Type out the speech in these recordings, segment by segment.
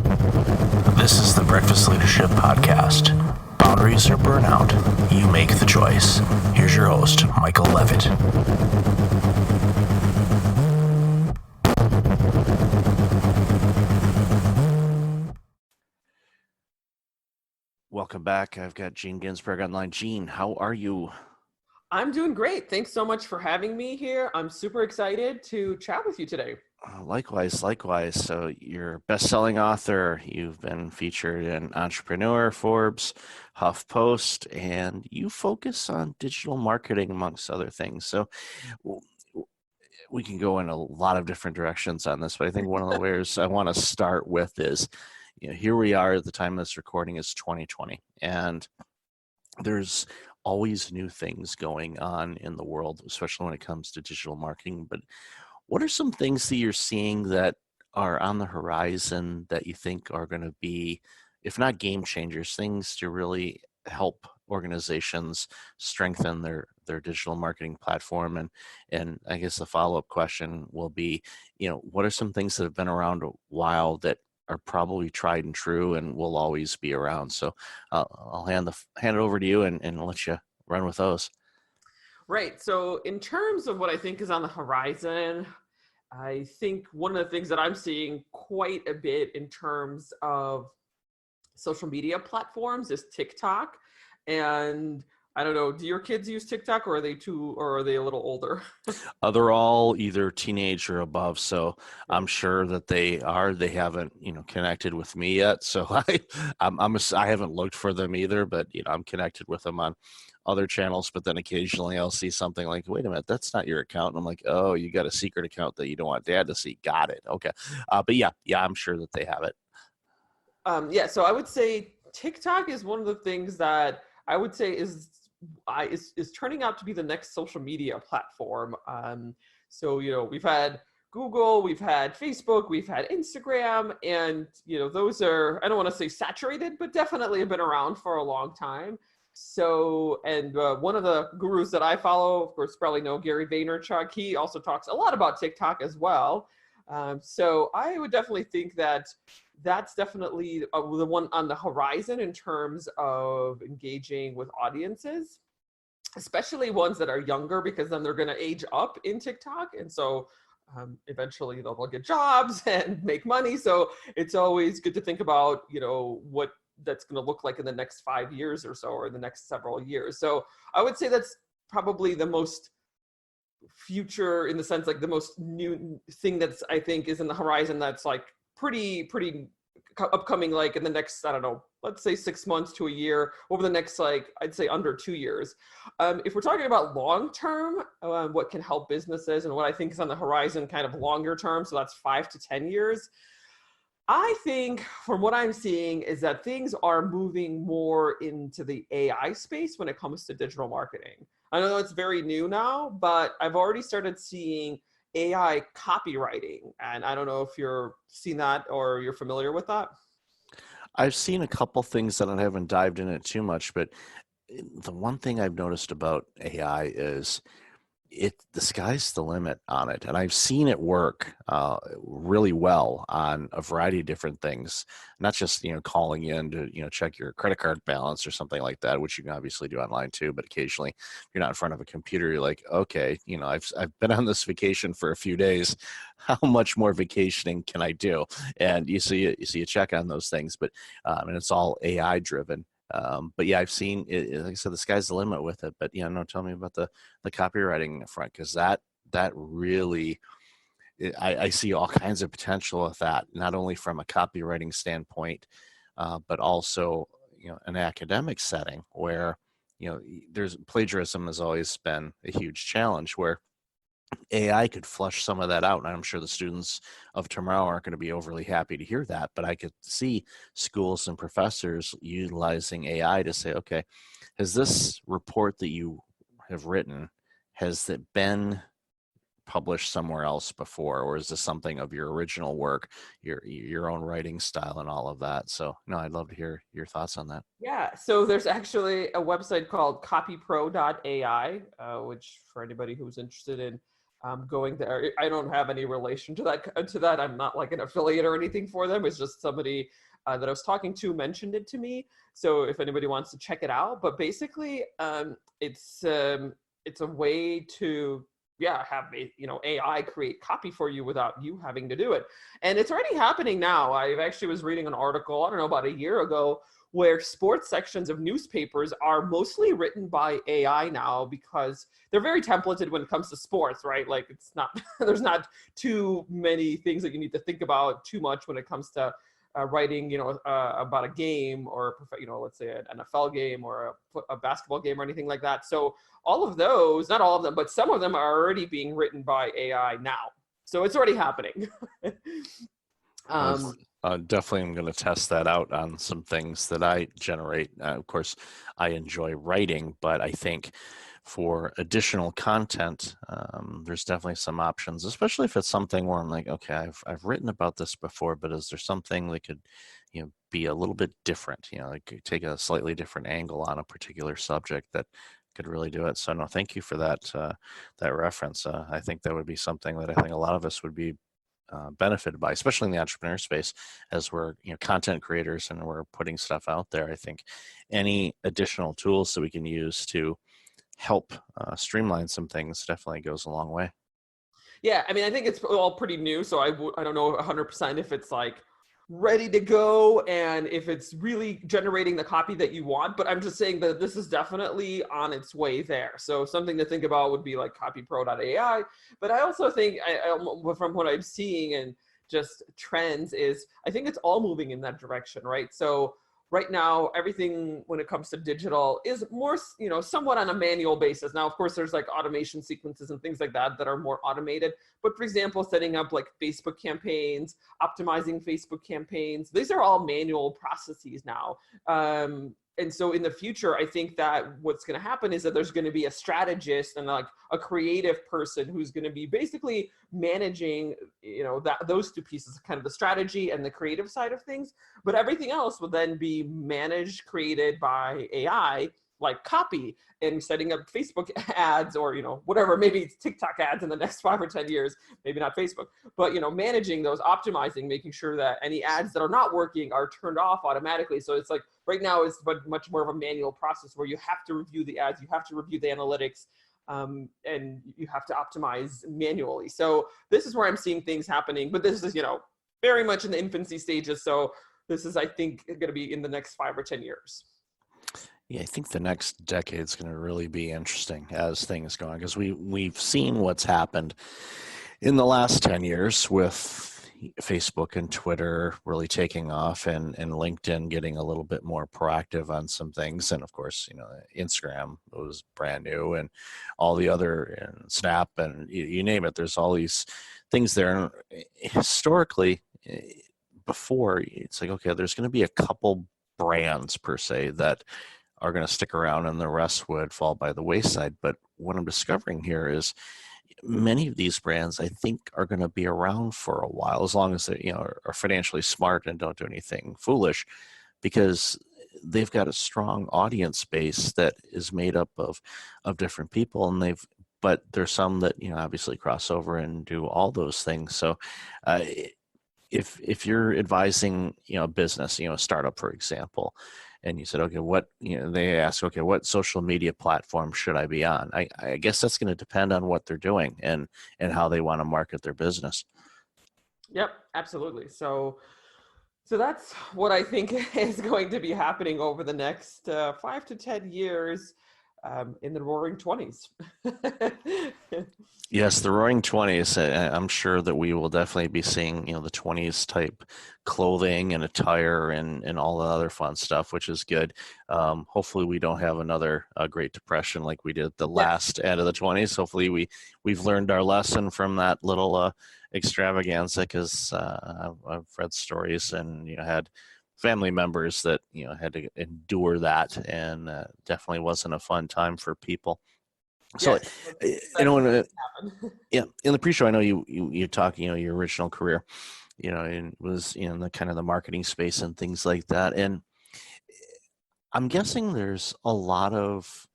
This is the Breakfast Leadership Podcast. Boundaries or burnout, you make the choice. Here's your host, Michael Levitt. Welcome back. I've got Jean Ginzburg online. Jean, how are you? I'm doing great. Thanks so much for having me here. I'm super excited to chat with you today. Likewise. So you're a best-selling author. You've been featured in Entrepreneur, Forbes, HuffPost, and you focus on digital marketing amongst other things. So we can go in a lot of different directions on this, but I think one of the ways I want to start with is, here we are at the time of this recording is 2020, and there's always new things going on in the world, especially when it comes to digital marketing. But what are some things that you're seeing that are on the horizon that you think are going to be, if not game changers, things to really help organizations strengthen their digital marketing platform? And I guess the follow-up question will be, what are some things that have been around a while that are probably tried and true and will always be around? So I'll hand it over to you and let you run with those. Right. So in terms of what I think is on the horizon, I think one of the things that I'm seeing quite a bit in terms of social media platforms is TikTok. And I don't know, do your kids use TikTok, or are they a little older? They're all either teenage or above, so I'm sure that they haven't, connected with me yet. So I haven't looked for them either, but I'm connected with them on other channels. But then occasionally I'll see something like, wait a minute, that's not your account. And I'm like, oh, you got a secret account that you don't want dad to see. Got it. Okay. But yeah, I'm sure that they have it. So I would say TikTok is one of the things that I would say is turning out to be the next social media platform. So we've had Google, we've had Facebook, we've had Instagram, and those are, I don't want to say saturated, but definitely have been around for a long time. So, and one of the gurus that I follow, of course, probably know Gary Vaynerchuk. He also talks a lot about TikTok as well. So I would definitely think that that's definitely the one on the horizon in terms of engaging with audiences, especially ones that are younger, because then they're going to age up in TikTok. And so eventually they'll get jobs and make money. So it's always good to think about, what that's going to look like in the next 5 years or so, or the next several years. So I would say that's probably the most future, in the sense, like the most new thing that's, I think, is in the horizon, that's like pretty upcoming, like in the next, I don't know, let's say 6 months to a year, over the next, like, I'd say under 2 years. If we're talking about long term, what can help businesses and what I think is on the horizon kind of longer term, so that's 5 to 10 years, I think from what I'm seeing is that things are moving more into the AI space when it comes to digital marketing. I know it's very new now, but I've already started seeing AI copywriting. And I don't know if you're seen that or you're familiar with that. I've seen a couple things that I haven't dived in it too much, but the one thing I've noticed about AI is the sky's the limit on it. And I've seen it work really well on a variety of different things, not just, calling in to, check your credit card balance or something like that, which you can obviously do online too. But occasionally if you're not in front of a computer, you're like, okay, I've been on this vacation for a few days. How much more vacationing can I do? And you see a check on those things, but and it's all AI driven. But yeah, I've seen it, like I said, the sky's the limit with it. But no, tell me about the copywriting front, because that really, I see all kinds of potential with that, not only from a copywriting standpoint, but also an academic setting where there's plagiarism has always been a huge challenge, where AI could flush some of that out. And I'm sure the students of tomorrow aren't going to be overly happy to hear that, but I could see schools and professors utilizing AI to say, okay, has this report that you have written, has it been published somewhere else before, or is this something of your original work, your own writing style and all of that? So no, I'd love to hear your thoughts on that. Yeah, so there's actually a website called copypro.ai, which for anybody who's interested in going there. I don't have any relation to that. I'm not like an affiliate or anything for them. It's just somebody that I was talking to mentioned it to me. So if anybody wants to check it out, but basically it's a way to have AI create copy for you without you having to do it. And it's already happening now. I actually was reading an article, I don't know, about a year ago, where sports sections of newspapers are mostly written by AI now because they're very templated when it comes to sports, right? Like it's not, there's not too many things that you need to think about too much when it comes to writing, about a game or, let's say an NFL game or a basketball game or anything like that. So all of those, not all of them, but some of them are already being written by AI now. So it's already happening. Definitely, I'm going to test that out on some things that I generate. Of course, I enjoy writing, but I think for additional content, there's definitely some options, especially if it's something where I'm like, okay, I've written about this before, but is there something that could, be a little bit different? Like take a slightly different angle on a particular subject that could really do it. So no, thank you for that reference. I think that would be something that I think a lot of us would be benefited by, especially in the entrepreneur space, as we're content creators and we're putting stuff out there. I think any additional tools that we can use to help streamline some things definitely goes a long way. Yeah, I mean, I think it's all pretty new, so I don't know 100% if it's like ready to go and if it's really generating the copy that you want, but I'm just saying that this is definitely on its way there. So something to think about would be like copypro.ai, but I also think from what I'm seeing and just trends is I think it's all moving in that direction, right? So right now, everything when it comes to digital is more, somewhat on a manual basis. Now, of course, there's like automation sequences and things like that that are more automated. But for example, setting up like Facebook campaigns, optimizing Facebook campaigns, these are all manual processes now. And so in the future, I think that what's going to happen is that there's going to be a strategist and like a creative person who's going to be basically managing, those two pieces, kind of the strategy and the creative side of things. But everything else will then be managed, created by AI, like copy and setting up Facebook ads or, whatever, maybe it's TikTok ads in the next 5 or 10 years, maybe not Facebook, but, managing those, optimizing, making sure that any ads that are not working are turned off automatically. So it's like right now it's much more of a manual process where you have to review the ads, you have to review the analytics, and you have to optimize manually. So this is where I'm seeing things happening, but this is, very much in the infancy stages. So this is, I think, going to be in the next 5 or 10 years. Yeah, I think the next decade is going to really be interesting as things go on, because we've seen what's happened in the last 10 years with Facebook and Twitter really taking off and LinkedIn getting a little bit more proactive on some things. And of course, Instagram was brand new and all the other, and Snap and you name it, there's all these things there. And historically, before, it's like, okay, there's going to be a couple brands per se that are going to stick around and the rest would fall by the wayside. But what I'm discovering here is many of these brands, I think, are going to be around for a while, as long as they are financially smart and don't do anything foolish, because they've got a strong audience base that is made up of different people, and but there's some that obviously cross over and do all those things. So if you're advising a business, a startup, for example, and you said, okay, they ask, okay, what social media platform should I be on? I guess that's going to depend on what they're doing and how they want to market their business. Yep, absolutely. So that's what I think is going to be happening over the next 5 to 10 years in the roaring 20s. Yes, the roaring 20s. I'm sure that we will definitely be seeing, the 20s type clothing and attire and all the other fun stuff, which is good. Hopefully we don't have another Great Depression like we did the last end of the 20s. Hopefully we've learned our lesson from that little extravaganza, because I've read stories and had family members that had to endure that, and definitely wasn't a fun time for people. So, yeah, in the pre-show, I know you talk, your original career, and was in the kind of the marketing space and things like that. And I'm guessing there's a lot of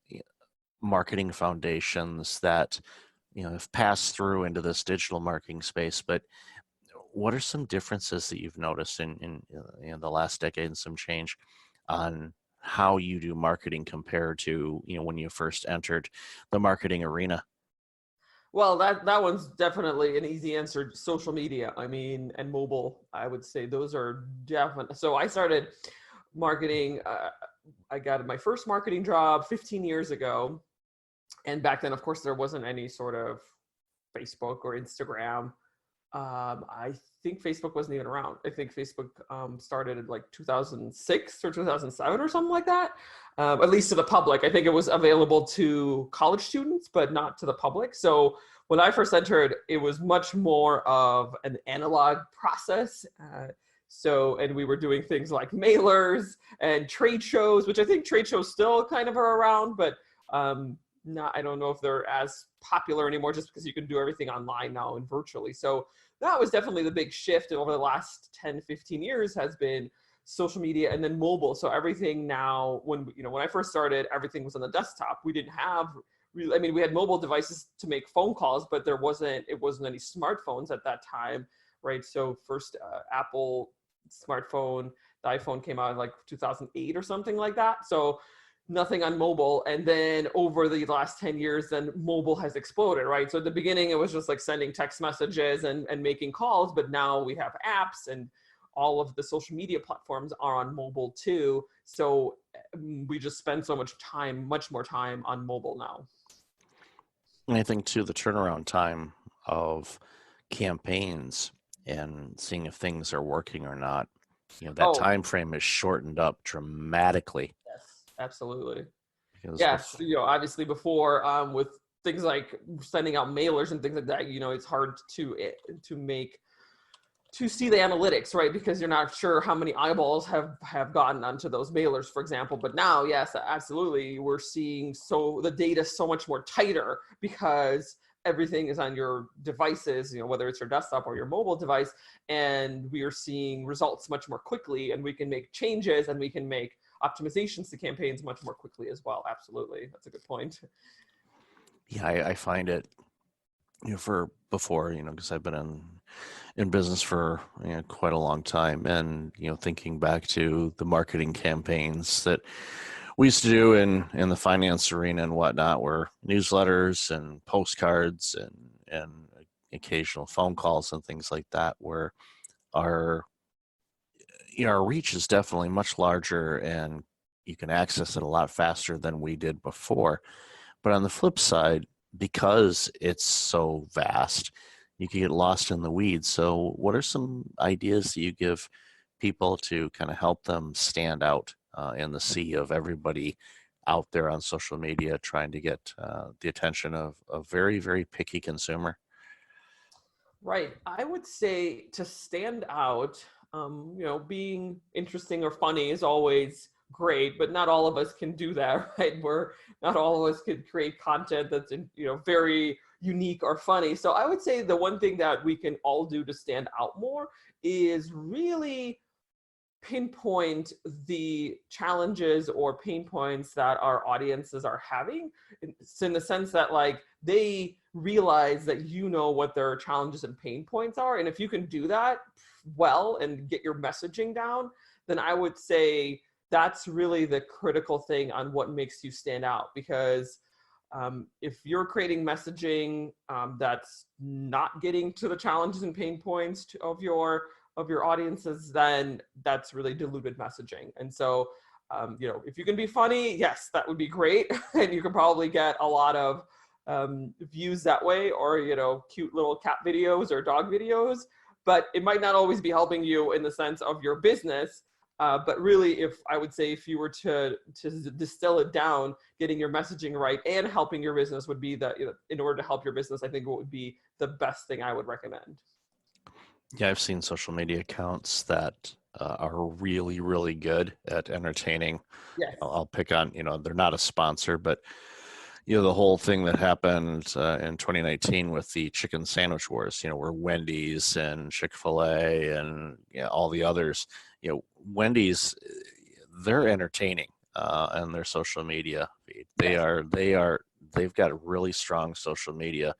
marketing foundations that have passed through into this digital marketing space, but what are some differences that you've noticed in the last decade and some change on how you do marketing compared to, when you first entered the marketing arena? Well, that one's definitely an easy answer. Social media, I mean, and mobile. I would say those are definitely. So I started marketing. I got my first marketing job 15 years ago, and back then, of course, there wasn't any sort of Facebook or Instagram. I think Facebook wasn't even around. I think Facebook started in like 2006 or 2007 or something like that, at least to the public. I think it was available to college students, but not to the public. So when I first entered, it was much more of an analog process. And we were doing things like mailers and trade shows, which I think trade shows still kind of are around, but I don't know if they're as popular anymore just because you can do everything online now and virtually. So that was definitely the big shift over the last 10, 15 years has been social media and then mobile. So everything now, when I first started, everything was on the desktop. We didn't have really, I mean, we had mobile devices to make phone calls, but it wasn't any smartphones at that time, right? So first Apple smartphone, the iPhone came out in like 2008 or something like that. So nothing on mobile. And then over the last 10 years, then mobile has exploded, right? So at the beginning, it was just like sending text messages and making calls, but now we have apps and all of the social media platforms are on mobile too. So we just spend so much time, much more time on mobile now. And I think too, the turnaround time of campaigns and seeing if things are working or not, that time frame is shortened up dramatically. Yes, absolutely. Because yes, obviously before with things like sending out mailers and things like that, it's hard to see the analytics, right? Because you're not sure how many eyeballs have gotten onto those mailers, for example. But now, yes, absolutely, we're seeing the data so much more tighter because everything is on your devices, whether it's your desktop or your mobile device, and we are seeing results much more quickly, and we can make changes and we can make optimizations to campaigns much more quickly as well. Absolutely, that's a good point. Yeah, I find it, for before, because I've been in business for quite a long time, and thinking back to the marketing campaigns that we used to do in the finance arena and whatnot, were newsletters and postcards and occasional phone calls and things like that, where our reach is definitely much larger and you can access it a lot faster than we did before. But on the flip side, because it's so vast, you can get lost in the weeds. So what are some ideas that you give people to kind of help them stand out in the sea of everybody out there on social media trying to get the attention of a very, very picky consumer? Right. I would say to stand out, being interesting or funny is always great, but not all of us can do that, right? Not all of us can create content that's, very unique or funny. So I would say the one thing that we can all do to stand out more is really pinpoint the challenges or pain points that our audiences are having. It's in the sense that like they realize that what their challenges and pain points are. And if you can do that well and get your messaging down, then I would say that's really the critical thing on what makes you stand out. Because if you're creating messaging that's not getting to the challenges and pain points of your audiences, then that's really diluted messaging. And so, if you can be funny, yes, that would be great. And you can probably get a lot of views that way, or, cute little cat videos or dog videos, but it might not always be helping you in the sense of your business. But really, if you were to distill it down, getting your messaging right and helping your business would be in order to help your business, I think it would be the best thing I would recommend. Yeah, I've seen social media accounts that are really, really good at entertaining. Yes. I'll pick on, they're not a sponsor, but, the whole thing that happened in 2019 with the chicken sandwich wars, where Wendy's and Chick-fil-A and all the others, Wendy's, they're entertaining on their social media feed. They've got really strong social media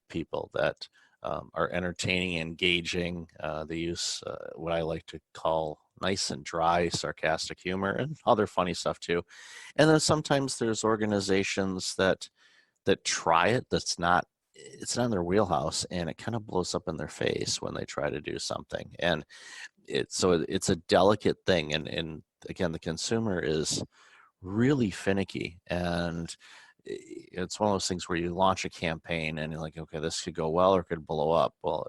people that are entertaining, engaging. They use what I like to call nice and dry, sarcastic humor and other funny stuff too. And then sometimes there's organizations that try it it's not in their wheelhouse, and it kind of blows up in their face when they try to do something. And it's a delicate thing. And again, the consumer is really finicky, and it's one of those things where you launch a campaign and you're like, okay, this could go well or it could blow up. Well,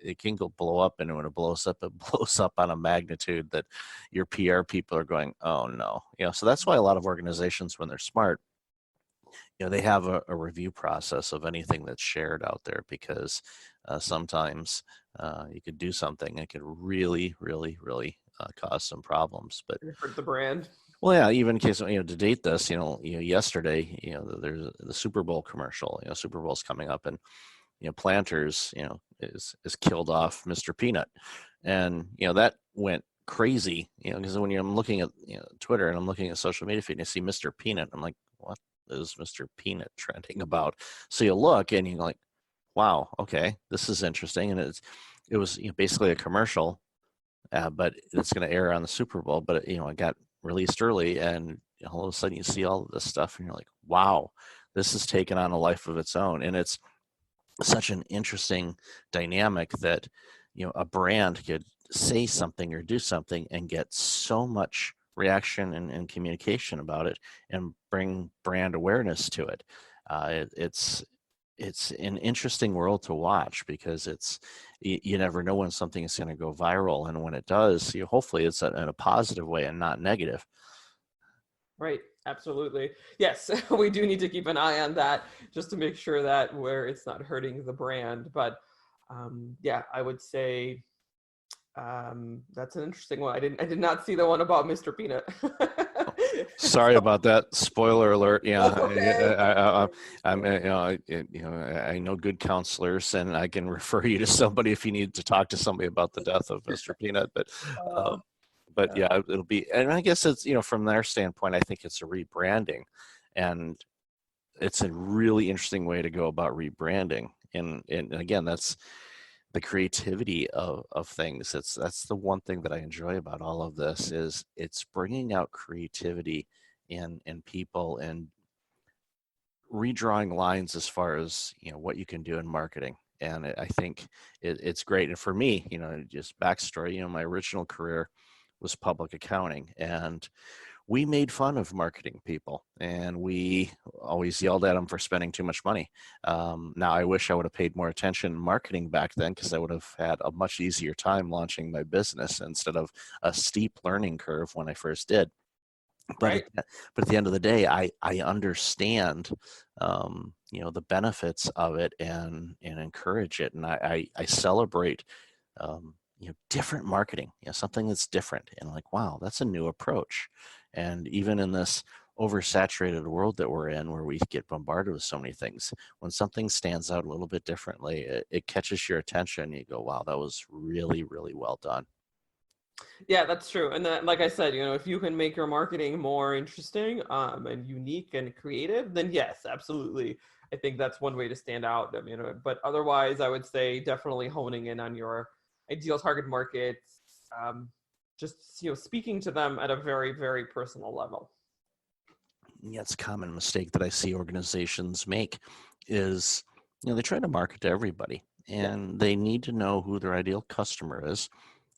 it can go blow up, and when it blows up, it blows up on a magnitude that your PR people are going, oh no. So that's why a lot of organizations, when they're smart, they have a review process of anything that's shared out there, because sometimes you could do something that could really, really, really cause some problems. But hurt the brand. well, yeah, even in case, to date this, yesterday, there's the Super Bowl commercial. Super Bowl's coming up, and Planters, is killed off Mr. Peanut, and that went crazy. Because when I'm looking at Twitter and I'm looking at social media feed, and I see Mr. Peanut, I'm like, what is Mr. Peanut trending about? So you look and you're like, wow, okay, this is interesting. And it was basically a commercial, but it's going to air on the Super Bowl. But it got released early, and all of a sudden you see all of this stuff, and you're like, wow, this has taken on a life of its own. And it's such an interesting dynamic that a brand could say something or do something and get so much reaction and communication about it, and bring brand awareness to it. It's an interesting world to watch, because you never know when something is going to go viral, and when it does, hopefully it's in a positive way and not negative. Right. Absolutely. Yes, we do need to keep an eye on that, just to make sure that it's not hurting the brand. But yeah, I would say that's an interesting one. I did not see the one about Mr. Peanut. Sorry about that. Spoiler alert. Yeah, Okay. I know good counselors, and I can refer you to somebody if you need to talk to somebody about the death of Mr. Peanut. But yeah, it'll be, and I guess it's from their standpoint, I think it's a rebranding, and it's a really interesting way to go about rebranding. And again, that's the creativity of things. That's the one thing that I enjoy about all of this, is it's bringing out creativity in people, and redrawing lines as far as what you can do in marketing. And I think it's great. And for me, just backstory, my original career was public accounting, and we made fun of marketing people, and we always yelled at them for spending too much money. Now, I wish I would have paid more attention in marketing back then, because I would have had a much easier time launching my business instead of a steep learning curve when I first did. But Right. but at the end of the day, I understand the benefits of it, and encourage it, and I celebrate different marketing, something that's different, and like, wow, that's a new approach. And even in this oversaturated world that we're in, where we get bombarded with so many things, when something stands out a little bit differently, it catches your attention. You go, wow, that was really, really well done. Yeah, that's true. And that, like I said, if you can make your marketing more interesting and unique and creative, then yes, absolutely. I think that's one way to stand out. But otherwise, I would say definitely honing in on your ideal target markets, just speaking to them at a very, very personal level. Yeah, it's a common mistake that I see organizations make, is they try to market to everybody, and they need to know who their ideal customer is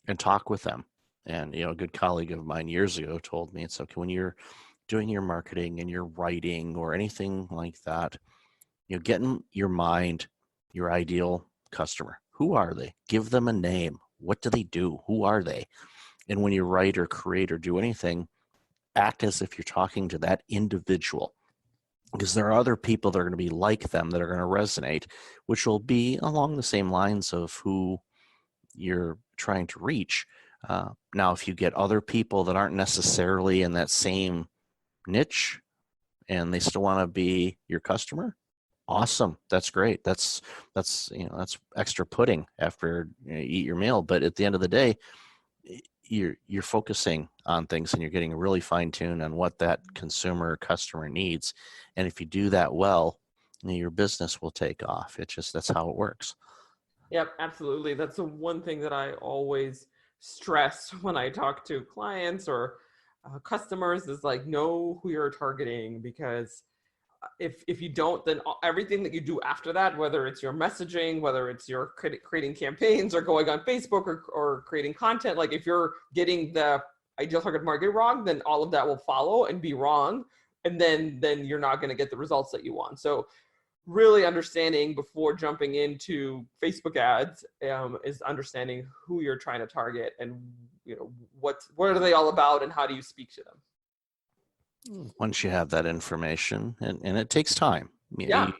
and talk with them. And a good colleague of mine years ago told me, it's okay, when you're doing your marketing and your writing or anything like that, get in your mind your ideal customer. Who are they? Give them a name. What do they do? Who are they? And when you write or create or do anything, act as if you're talking to that individual, because there are other people that are going to be like them that are going to resonate, which will be along the same lines of who you're trying to reach. Now, if you get other people that aren't necessarily in that same niche and they still want to be your customer, awesome. That's great. That's extra pudding after you eat your meal. But at the end of the day, you're focusing on things, and you're getting really fine-tuned on what that consumer or customer needs. And if you do that well, your business will take off. That's how it works. Yep, absolutely. That's the one thing that I always stress when I talk to clients or customers is like, know who you're targeting, because if you don't, then everything that you do after that, whether it's your messaging, whether it's your creating campaigns or going on Facebook or creating content, like if you're getting the ideal target market wrong, then all of that will follow and be wrong. And then you're not going to get the results that you want. So really understanding before jumping into Facebook ads is understanding who you're trying to target and what are they all about and how do you speak to them. Once you have that information, and it takes time. Yeah.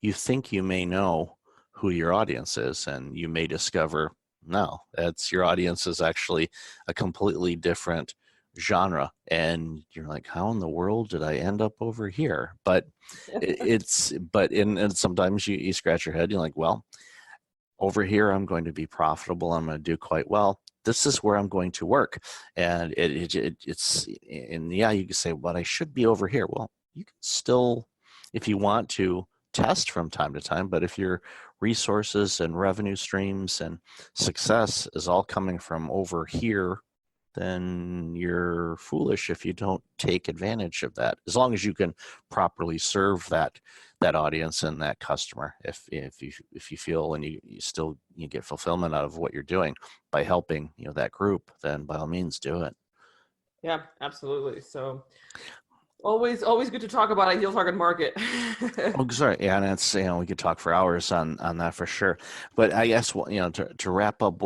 You think you may know who your audience is, and you may discover, no, that's your audience is actually a completely different genre. And you're like, how in the world did I end up over here? But and sometimes you scratch your head, you're like, well, over here, I'm going to be profitable. I'm going to do quite well. This is where I'm going to work. And you can say, but I should be over here. Well, you can still, if you want to, test from time to time, but if your resources and revenue streams and success is all coming from over here, then you're foolish if you don't take advantage of that, as long as you can properly serve that audience and that customer. If you feel and you get fulfillment out of what you're doing by helping that group, then by all means do it. Yeah, absolutely. So always good to talk about ideal target market. Oh, sorry. Yeah, and it's we could talk for hours on that for sure. But I guess to wrap up,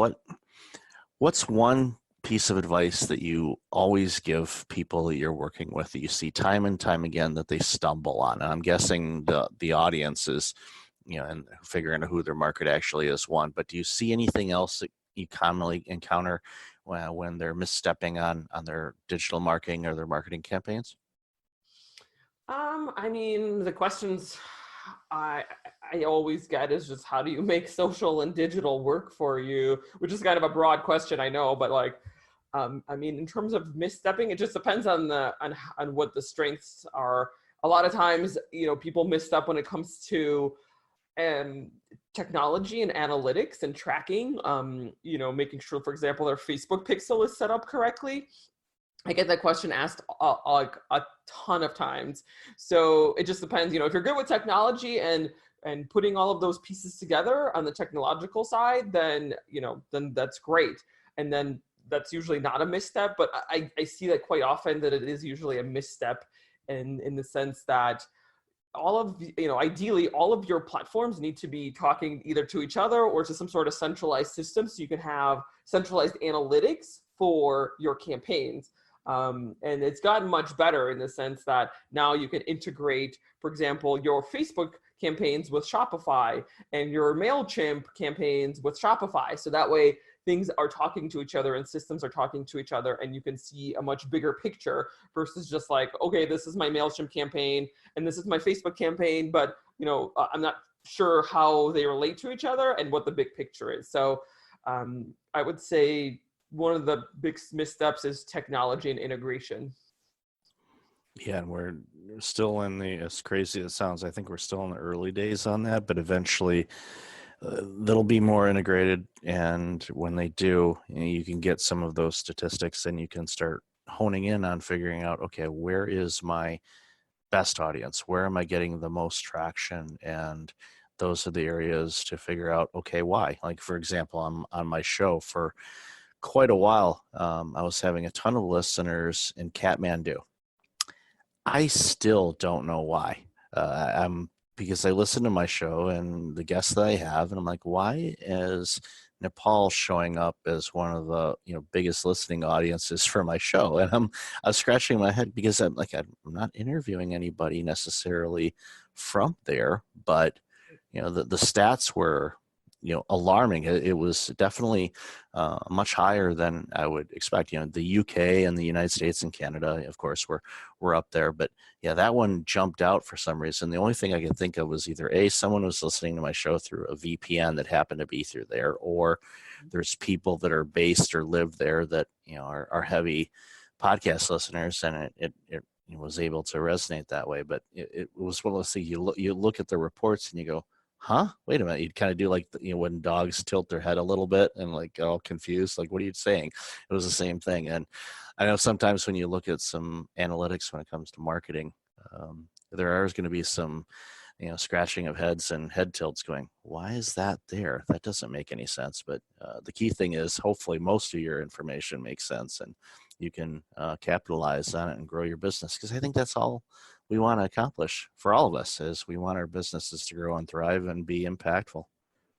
what's one piece of advice that you always give people that you're working with that you see time and time again that they stumble on? And I'm guessing the audience is, and figuring out who their market actually is one. But do you see anything else that you commonly encounter when they're misstepping on their digital marketing or their marketing campaigns? I mean, the questions I always get is just, how do you make social and digital work for you? Which is kind of a broad question, I know, but like, I mean, in terms of misstepping, it just depends on what the strengths are. A lot of times, people misstep when it comes to technology and analytics and tracking. Making sure, for example, their Facebook pixel is set up correctly. I get that question asked like a ton of times. So it just depends. If you're good with technology and putting all of those pieces together on the technological side, then that's great. And then that's usually not a misstep. But I see that quite often, that it is usually a misstep in the sense that ideally all of your platforms need to be talking either to each other or to some sort of centralized system, so you can have centralized analytics for your campaigns. And it's gotten much better in the sense that now you can integrate, for example, your Facebook campaigns with Shopify and your MailChimp campaigns with Shopify. So that way things are talking to each other and systems are talking to each other, and you can see a much bigger picture versus just like, okay, this is my MailChimp campaign and this is my Facebook campaign, but I'm not sure how they relate to each other and what the big picture is. So I would say one of the big missteps is technology and integration. Yeah, and we're still as crazy as it sounds, I think we're still in the early days on that, but eventually they'll be more integrated. And when they do, you can get some of those statistics and you can start honing in on figuring out, okay, where is my best audience? Where am I getting the most traction? And those are the areas to figure out, okay, why? Like, for example, on my show for quite a while, I was having a ton of listeners in Kathmandu. I still don't know why. Because I listen to my show and the guests that I have, and I'm like, why is Nepal showing up as one of the biggest listening audiences for my show? And I was scratching my head because I'm not interviewing anybody necessarily from there, but the stats were alarming. It was definitely much higher than I would expect. The UK and the United States and Canada, of course, were up there. But yeah, that one jumped out for some reason. The only thing I could think of was either someone was listening to my show through a VPN that happened to be through there, or there's people that are based or live there that are heavy podcast listeners, and it was able to resonate that way. But it was one of those things, you look at the reports and you go, huh? Wait a minute. You'd kind of do like, when dogs tilt their head a little bit and like get all confused, like, what are you saying? It was the same thing. And I know sometimes when you look at some analytics when it comes to marketing, there is going to be some, scratching of heads and head tilts going, why is that there? That doesn't make any sense. But the key thing is hopefully most of your information makes sense and you can capitalize on it and grow your business. Because I think that's all we want to accomplish for all of us, is we want our businesses to grow and thrive and be impactful.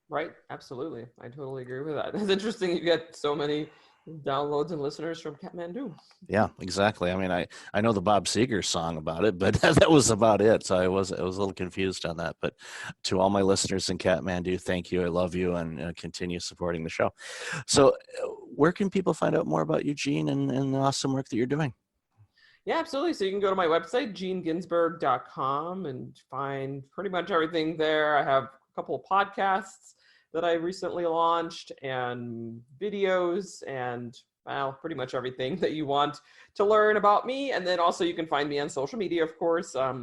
Right. Absolutely. I totally agree with that. It's interesting you get so many downloads and listeners from Kathmandu. Yeah, exactly. I mean, I know the Bob Seger song about it, but that was about it. So I was a little confused on that. But to all my listeners in Kathmandu, thank you. I love you, and continue supporting the show. So where can people find out more about you, Jean, and the awesome work that you're doing? Yeah, absolutely. So you can go to my website, jeanginzburg.com, and find pretty much everything there. I have a couple of podcasts that I recently launched and videos and, well, pretty much everything that you want to learn about me. And then also you can find me on social media, of course. I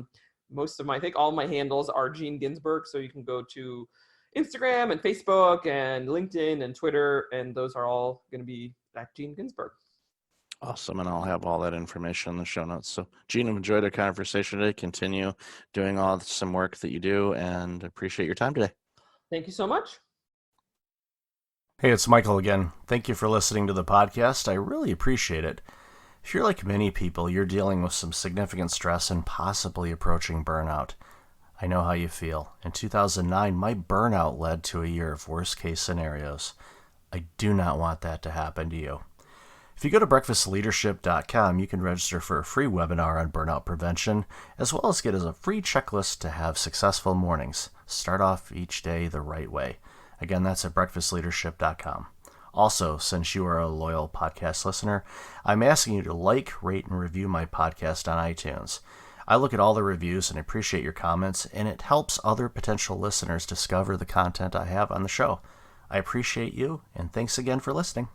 think all my handles are Jean Ginzburg. So you can go to Instagram and Facebook and LinkedIn and Twitter, and those are all going to be at Jean Ginzburg. Awesome. And I'll have all that information in the show notes. So Jean, I've enjoyed our conversation today. Continue doing some work that you do, and appreciate your time today. Thank you so much. Hey, it's Michael again. Thank you for listening to the podcast. I really appreciate it. If you're like many people, you're dealing with some significant stress and possibly approaching burnout. I know how you feel. In 2009, my burnout led to a year of worst-case scenarios. I do not want that to happen to you. If you go to breakfastleadership.com, you can register for a free webinar on burnout prevention, as well as get a free checklist to have successful mornings. Start off each day the right way. Again, that's at breakfastleadership.com. Also, since you are a loyal podcast listener, I'm asking you to like, rate, and review my podcast on iTunes. I look at all the reviews and appreciate your comments, and it helps other potential listeners discover the content I have on the show. I appreciate you, and thanks again for listening.